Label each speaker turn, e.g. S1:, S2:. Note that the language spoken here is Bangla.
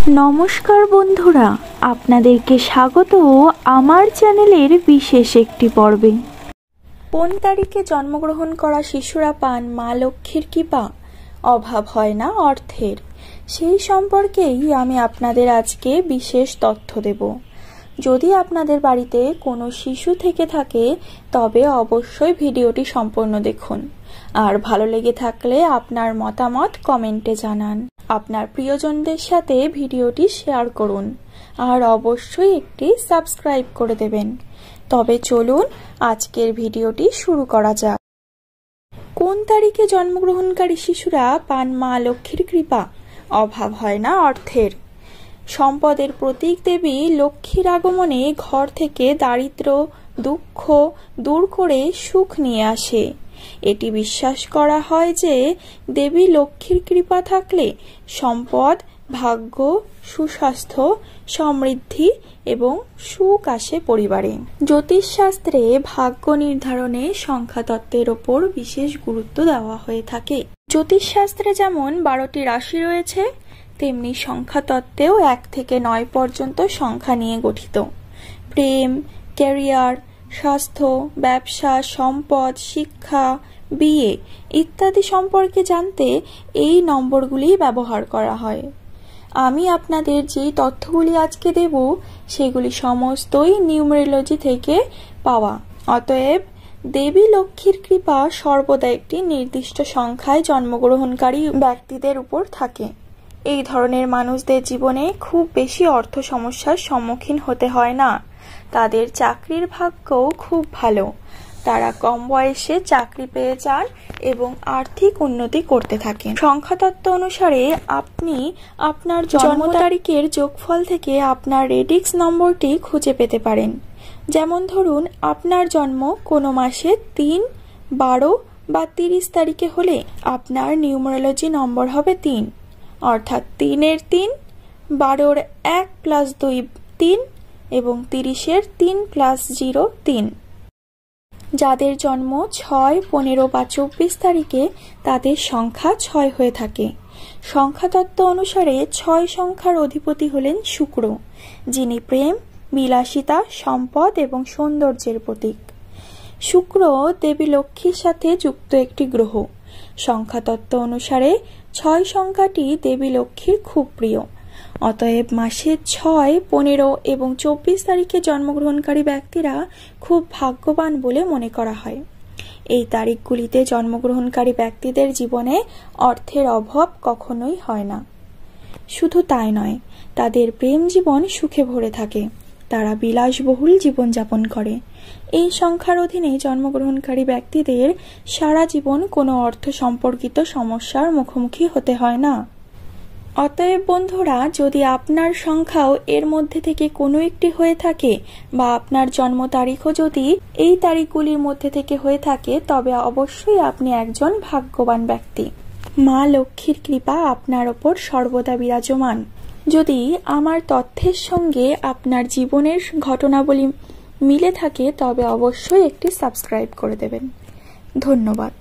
S1: নমস্কার বন্ধুরা, আপনাদেরকে স্বাগত আমার চ্যানেলের বিশেষ একটি পর্বে। কোন তারিখে জন্মগ্রহণ করা শিশুরা পান মা লক্ষ্মীর কৃপা? অভাব হয় না অর্থের। সেই সম্পর্কেই আমি আপনাদের আজকে বিশেষ তথ্য দেব। যদি আপনাদের বাড়িতে কোনো শিশু থেকে থাকে তবে অবশ্যই ভিডিওটি সম্পূর্ণ দেখুন, আর ভালো লেগে থাকলে আপনার মতামত কমেন্টে জানান। আপনার প্রিয়জনদের সাথে ভিডিওটি শেয়ার করুন, আর অবশ্যই একটি সাবস্ক্রাইব করে দেবেন। তবে চলুন আজকের ভিডিওটি শুরু করা যাক। কোন তারিখে জন্মগ্রহণকারী শিশুরা পান মা লক্ষ্মীর কৃপা? অভাব হয় না অর্থের। সম্পদের প্রতীক দেবী লক্ষ্মীর আগমনে ঘর থেকে দারিদ্র্য দুঃখ দূর করে সুখ নিয়ে আসে। এটি বিশ্বাস করা হয় যে দেবী লক্ষ্মীর কৃপা থাকলে সম্পদ, ভাগ্য, সুস্বাস্থ্য, সমৃদ্ধি এবং সুখ আসে পরিবারে। জ্যোতিষশাস্ত্রে ভাগ্য নির্ধারণে সংখ্যাতত্ত্বের ওপর বিশেষ গুরুত্ব দেওয়া হয়ে থাকে। জ্যোতিষশাস্ত্রে যেমন 12টি রাশি রয়েছে, তেমনি সংখ্যাতত্ত্বেও 1 থেকে 9 পর্যন্ত সংখ্যা নিয়ে গঠিত। প্রেম, ক্যারিয়ার, স্বাস্থ্য, ব্যবসা, সম্পদ, শিক্ষা, বিয়ে ইত্যাদি সম্পর্কে জানতে এই নম্বরগুলি ব্যবহার করা হয়। আমি আপনাদের যেই তথ্যগুলি আজকে দেব সেগুলি সমস্তই নিউমেরোলজি থেকে পাওয়া। অতএব দেবী লক্ষ্মীর কৃপা সর্বদা একটি নির্দিষ্ট সংখ্যায় জন্মগ্রহণকারী ব্যক্তিদের উপর থাকে। এই ধরনের মানুষদের জীবনে খুব বেশি অর্থ সমস্যার সম্মুখীন হতে হয় না। তাদের চাকরির ভাগ্যও খুব ভালো। তারা কম বয়সে চাকরি পেয়ে যান এবং আর্থিক উন্নতি করতে থাকেন। সংখ্যাতত্ত্ব অনুসারে আপনি আপনার জন্ম তারিখের যোগফল থেকে আপনার রেডিক্স নম্বরটি খুঁজে পেতে পারেন। যেমন ধরুন, আপনার জন্ম কোনো মাসে 3, 12 বা 30 তারিখে হলে আপনার নিউমেরোলজি নম্বর হবে 3, অর্থাৎ 3-এর 3, 12-র 1 + 2 3 এবং 30-এর 3 + 0 3। যাদের জন্ম 6, 15 বা 24 তারিখে তাদের সংখ্যা 6 হয়ে থাকে। সংখ্যাতত্ত্ব অনুসারে 6 সংখ্যার অধিপতি হলেন শুক্র, যিনি প্রেম, বিলাসিতা, সম্পদ এবং সৌন্দর্যের প্রতীক। শুক্র দেবী লক্ষ্মীর সাথে যুক্ত একটি গ্রহ। সংখ্যাতত্ত্ব অনুসারে 6 সংখ্যাটি দেবী লক্ষ্মীর খুব প্রিয়। অতএব মাসের 6, 15 এবং 24 তারিখে জন্মগ্রহণকারী ব্যক্তিরা খুব ভাগ্যবান বলে মনে করা হয়। এই তারিখগুলিতে জন্মগ্রহণকারী ব্যক্তিদের জীবনে অর্থের অভাব কখনোই হয় না। শুধু তাই নয়, তাদের প্রেম জীবন সুখে ভরে থাকে। তারা বিলাসবহুল জীবনযাপন করে। এই সংখ্যার অধীনে জন্মগ্রহণকারী ব্যক্তিদের সারা জীবন কোনো অর্থ সম্পর্কিত সমস্যার মুখোমুখি হতে হয় না। অতএব বন্ধুরা, যদি আপনার সংখ্যাও এর মধ্যে থেকে কোনো একটি হয়ে থাকে বা আপনার জন্ম তারিখও যদি এই তারিখগুলির মধ্যে থেকে হয়ে থাকে, তবে অবশ্যই আপনি একজন ভাগ্যবান ব্যক্তি। মা লক্ষ্মীর কৃপা আপনার ওপর সর্বদা বিরাজমান। যদি আমার তথ্যের সঙ্গে আপনার জীবনের ঘটনাবলী মিলে থাকে তবে অবশ্যই একটি সাবস্ক্রাইব করে দেবেন। ধন্যবাদ।